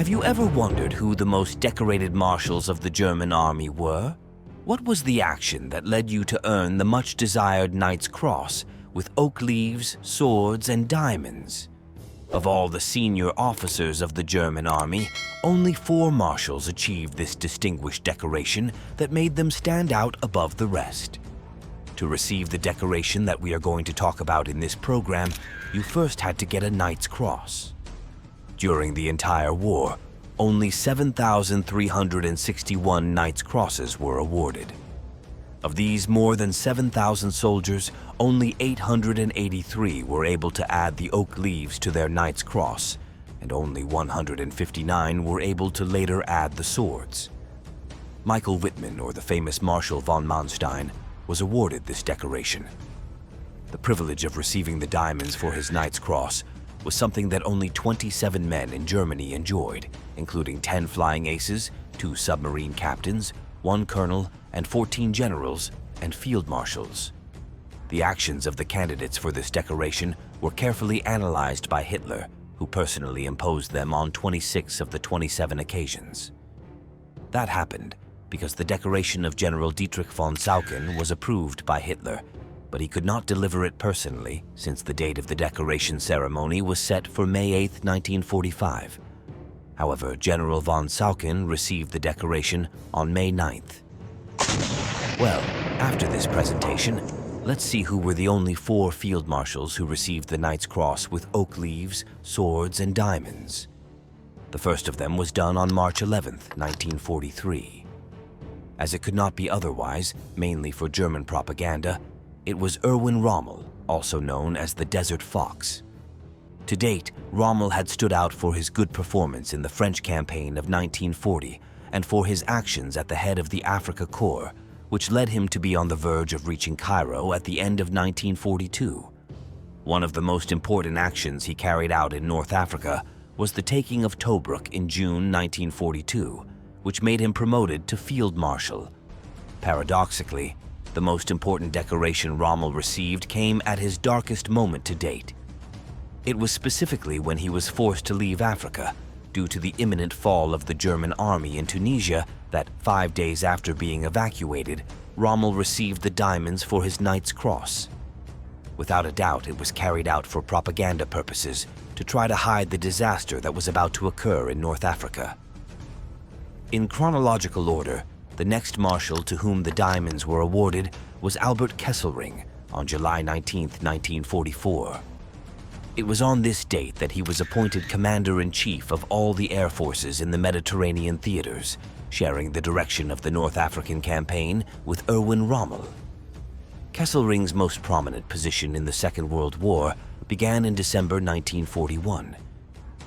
Have you ever wondered who the most decorated marshals of the German army were? What was the action that led you to earn the much-desired Knight's Cross with oak leaves, swords, and diamonds? Of all the senior officers of the German army, only 4 marshals achieved this distinguished decoration that made them stand out above the rest. To receive the decoration that we are going to talk about in this program, you first had to get a Knight's Cross. During the entire war, only 7,361 Knight's Crosses were awarded. Of these more than 7,000 soldiers, only 883 were able to add the oak leaves to their Knight's Cross, and only 159 were able to later add the swords. Michael Wittmann, or the famous Marshal von Manstein, was awarded this decoration. The privilege of receiving the diamonds for his Knight's Cross was something that only 27 men in Germany enjoyed, including 10 flying aces, 2 submarine captains, 1 colonel, and 14 generals and field marshals. The actions of the candidates for this decoration were carefully analyzed by Hitler, who personally imposed them on 26 of the 27 occasions. That happened because the decoration of General Dietrich von Saucken was approved by Hitler, but he could not deliver it personally since the date of the decoration ceremony was set for May 8, 1945. However, General von Saucken received the decoration on May 9th. Well, after this presentation, let's see who were the only 4 field marshals who received the Knight's Cross with oak leaves, swords, and diamonds. The first of them was done on March 11th, 1943. As it could not be otherwise, mainly for German propaganda, it was Erwin Rommel, also known as the Desert Fox. To date, Rommel had stood out for his good performance in the French campaign of 1940 and for his actions at the head of the Afrika Korps, which led him to be on the verge of reaching Cairo at the end of 1942. One of the most important actions he carried out in North Africa was the taking of Tobruk in June 1942, which made him promoted to Field Marshal. Paradoxically, the most important decoration Rommel received came at his darkest moment to date. It was specifically when he was forced to leave Africa due to the imminent fall of the German army in Tunisia that 5 days after being evacuated, Rommel received the diamonds for his Knight's Cross. Without a doubt, it was carried out for propaganda purposes to try to hide the disaster that was about to occur in North Africa. In chronological order, the next marshal to whom the diamonds were awarded was Albert Kesselring on July 19, 1944. It was on this date that he was appointed Commander-in-Chief of all the air forces in the Mediterranean theaters, sharing the direction of the North African campaign with Erwin Rommel. Kesselring's most prominent position in the Second World War began in December 1941.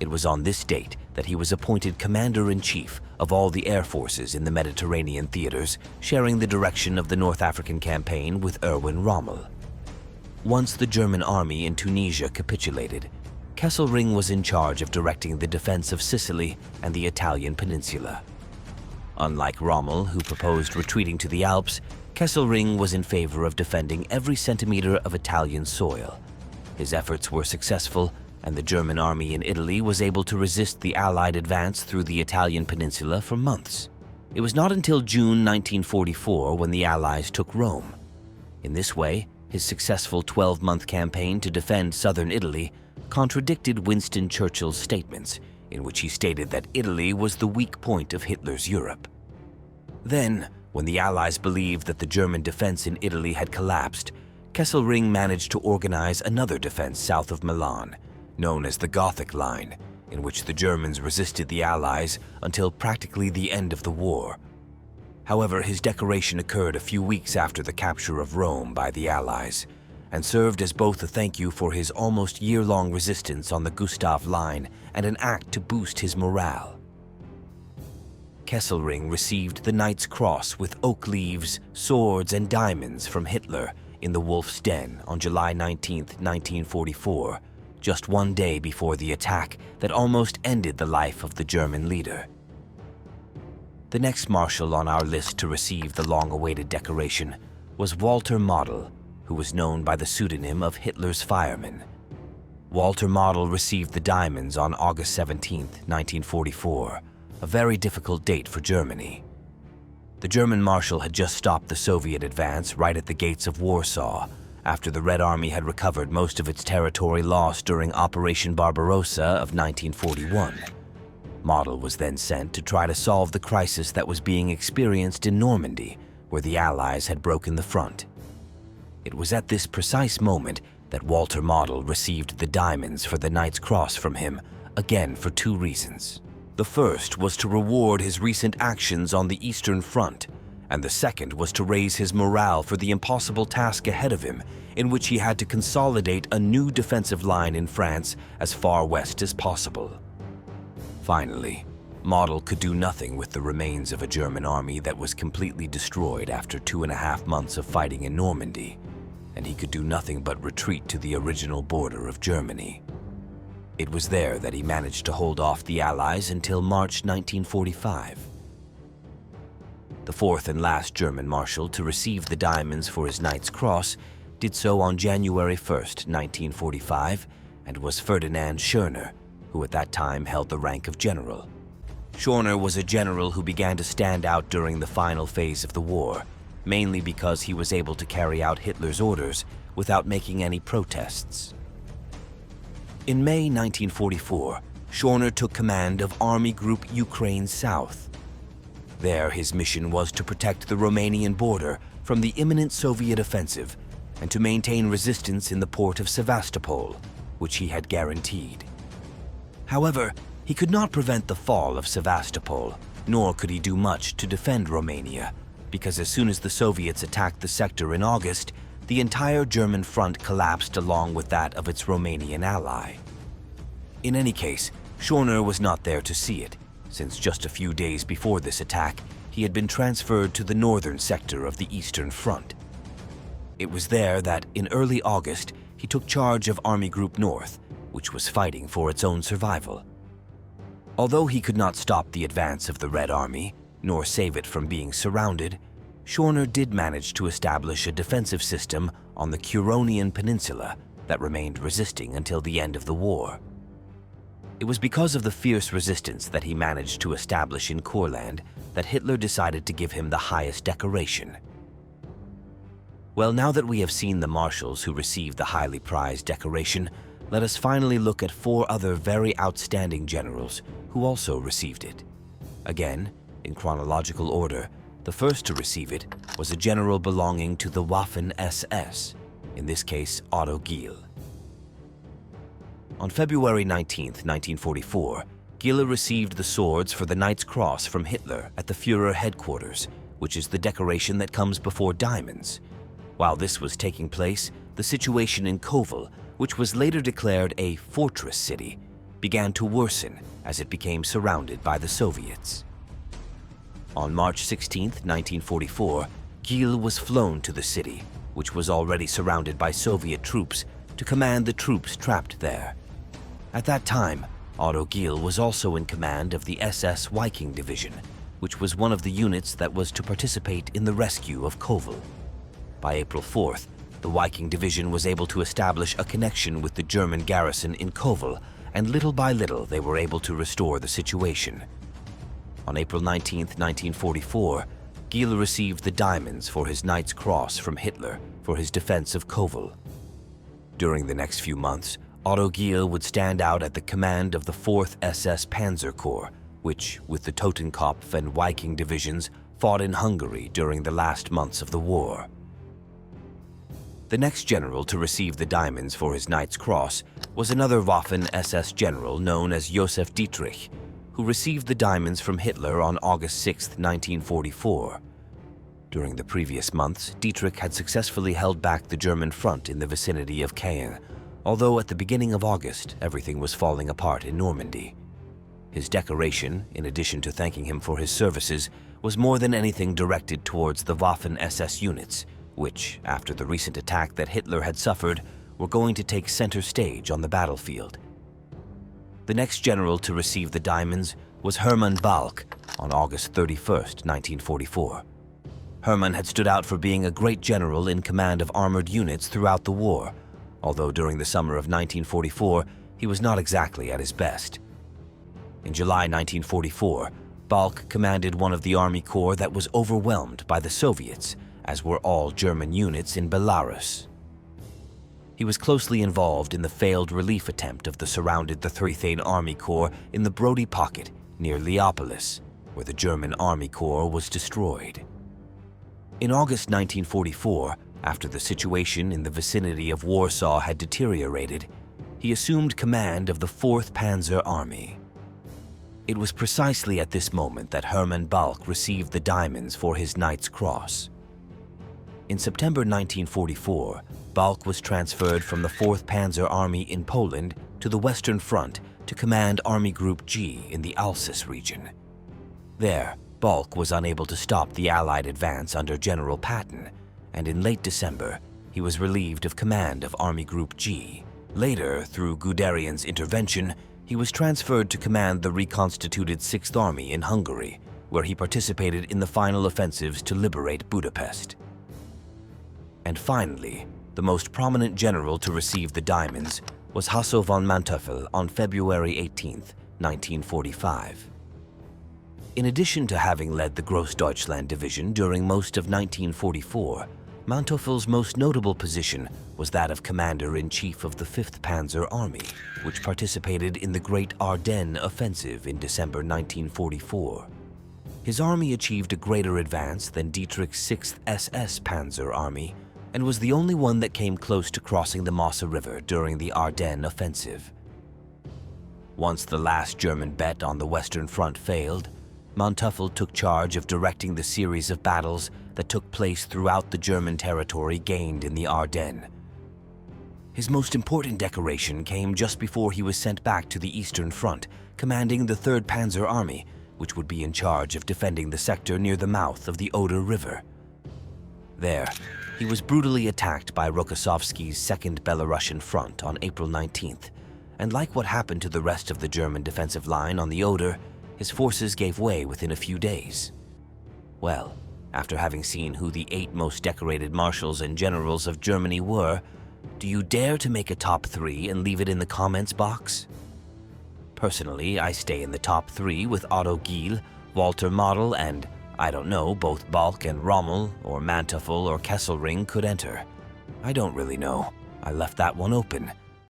It was on this date that he was appointed Commander-in-Chief of all the air forces in the Mediterranean theaters, sharing the direction of the North African campaign with Erwin Rommel. Once the German army in Tunisia capitulated, Kesselring was in charge of directing the defense of Sicily and the Italian peninsula. Unlike Rommel, who proposed retreating to the Alps, Kesselring was in favor of defending every centimeter of Italian soil. His efforts were successful, and the German army in Italy was able to resist the Allied advance through the Italian peninsula for months. It was not until June 1944 when the Allies took Rome. In this way, his successful 12-month campaign to defend southern Italy contradicted Winston Churchill's statements, in which he stated that Italy was the weak point of Hitler's Europe. Then, when the Allies believed that the German defense in Italy had collapsed, Kesselring managed to organize another defense south of Milan, known as the Gothic Line, in which the Germans resisted the Allies until practically the end of the war. However, his decoration occurred a few weeks after the capture of Rome by the Allies, and served as both a thank you for his almost year-long resistance on the Gustav Line and an act to boost his morale. Kesselring received the Knight's Cross with oak leaves, swords, and diamonds from Hitler in the Wolf's Den on July 19, 1944, just 1 day before the attack that almost ended the life of the German leader. The next marshal on our list to receive the long-awaited decoration was Walter Model, who was known by the pseudonym of Hitler's Fireman. Walter Model received the diamonds on August 17, 1944, a very difficult date for Germany. The German Marshal had just stopped the Soviet advance right at the gates of Warsaw, after the Red Army had recovered most of its territory lost during Operation Barbarossa of 1941. Model was then sent to try to solve the crisis that was being experienced in Normandy, where the Allies had broken the front. It was at this precise moment that Walter Model received the diamonds for the Knight's Cross from him, again for two reasons. The first was to reward his recent actions on the Eastern Front, and the second was to raise his morale for the impossible task ahead of him, in which he had to consolidate a new defensive line in France as far west as possible. Finally, Model could do nothing with the remains of a German army that was completely destroyed after 2.5 months of fighting in Normandy, and he could do nothing but retreat to the original border of Germany. It was there that he managed to hold off the Allies until March 1945. The fourth and last German Marshal to receive the diamonds for his Knight's Cross did so on January 1st, 1945, and was Ferdinand Schörner, who at that time held the rank of general. Schörner was a general who began to stand out during the final phase of the war, mainly because he was able to carry out Hitler's orders without making any protests. In May 1944, Schörner took command of Army Group Ukraine South. There, his mission was to protect the Romanian border from the imminent Soviet offensive and to maintain resistance in the port of Sevastopol, which he had guaranteed. However, he could not prevent the fall of Sevastopol, nor could he do much to defend Romania, because as soon as the Soviets attacked the sector in August, the entire German front collapsed along with that of its Romanian ally. In any case, Schörner was not there to see it, since just a few days before this attack, he had been transferred to the northern sector of the Eastern Front. It was there that, in early August, he took charge of Army Group North, which was fighting for its own survival. Although he could not stop the advance of the Red Army, nor save it from being surrounded, Schörner did manage to establish a defensive system on the Curonian Peninsula that remained resisting until the end of the war. It was because of the fierce resistance that he managed to establish in Courland that Hitler decided to give him the highest decoration. Well, now that we have seen the marshals who received the highly prized decoration, let us finally look at 4 other very outstanding generals who also received it. Again, in chronological order, the first to receive it was a general belonging to the Waffen-SS, in this case Otto Gille. On February 19, 1944, Gille received the swords for the Knight's Cross from Hitler at the Führer headquarters, which is the decoration that comes before diamonds. While this was taking place, the situation in Kovel, which was later declared a fortress city, began to worsen as it became surrounded by the Soviets. On March 16, 1944, Gille was flown to the city, which was already surrounded by Soviet troops, to command the troops trapped there. At that time, Otto Gille was also in command of the SS Viking Division, which was one of the units that was to participate in the rescue of Kovel. By April 4th, the Viking Division was able to establish a connection with the German garrison in Kovel, and little by little they were able to restore the situation. On April 19, 1944, Gille received the diamonds for his Knight's Cross from Hitler for his defense of Kovel. During the next few months, Otto Gille would stand out at the command of the 4th SS Panzer Corps, which, with the Totenkopf and Viking divisions, fought in Hungary during the last months of the war. The next general to receive the diamonds for his Knight's Cross was another Waffen-SS general known as Josef Dietrich, who received the diamonds from Hitler on August 6, 1944. During the previous months, Dietrich had successfully held back the German front in the vicinity of Caen, although at the beginning of August, everything was falling apart in Normandy. His decoration, in addition to thanking him for his services, was more than anything directed towards the Waffen-SS units, which, after the recent attack that Hitler had suffered, were going to take center stage on the battlefield. The next general to receive the diamonds was Hermann Balck on August 31, 1944. Hermann had stood out for being a great general in command of armored units throughout the war, although during the summer of 1944, he was not exactly at his best. In July 1944, Balck commanded one of the Army Corps that was overwhelmed by the Soviets, as were all German units in Belarus. He was closely involved in the failed relief attempt of the surrounded the 3rd Army Corps in the Brody Pocket near Leopolis, where the German Army Corps was destroyed. In August 1944, after the situation in the vicinity of Warsaw had deteriorated, he assumed command of the 4th Panzer Army. It was precisely at this moment that Hermann Balck received the diamonds for his Knight's Cross. In September 1944, Balck was transferred from the 4th Panzer Army in Poland to the Western Front to command Army Group G in the Alsace region. There, Balck was unable to stop the Allied advance under General Patton, and in late December, he was relieved of command of Army Group G. Later, through Guderian's intervention, he was transferred to command the reconstituted 6th Army in Hungary, where he participated in the final offensives to liberate Budapest. And finally, the most prominent general to receive the diamonds was Hasso von Manteuffel on February 18, 1945. In addition to having led the Grossdeutschland Division during most of 1944, Manteuffel's most notable position was that of Commander-in-Chief of the 5th Panzer Army, which participated in the Great Ardennes Offensive in December 1944. His army achieved a greater advance than Dietrich's 6th SS Panzer Army, and was the only one that came close to crossing the Mosse River during the Ardennes Offensive. Once the last German bet on the Western Front failed, Manteuffel took charge of directing the series of battles that took place throughout the German territory gained in the Ardennes. His most important decoration came just before he was sent back to the Eastern Front, commanding the 3rd Panzer Army, which would be in charge of defending the sector near the mouth of the Oder River. There, he was brutally attacked by Rokossovsky's 2nd Belarusian Front on April 19th, and like what happened to the rest of the German defensive line on the Oder, his forces gave way within a few days. Well, after having seen who the 8 most decorated marshals and generals of Germany were, do you dare to make a top 3 and leave it in the comments box? Personally, I stay in the top 3 with Otto, Gille, Walter Model, and, I don't know, both Balck and Rommel, or Manteuffel or Kesselring could enter. I don't really know. I left that one open.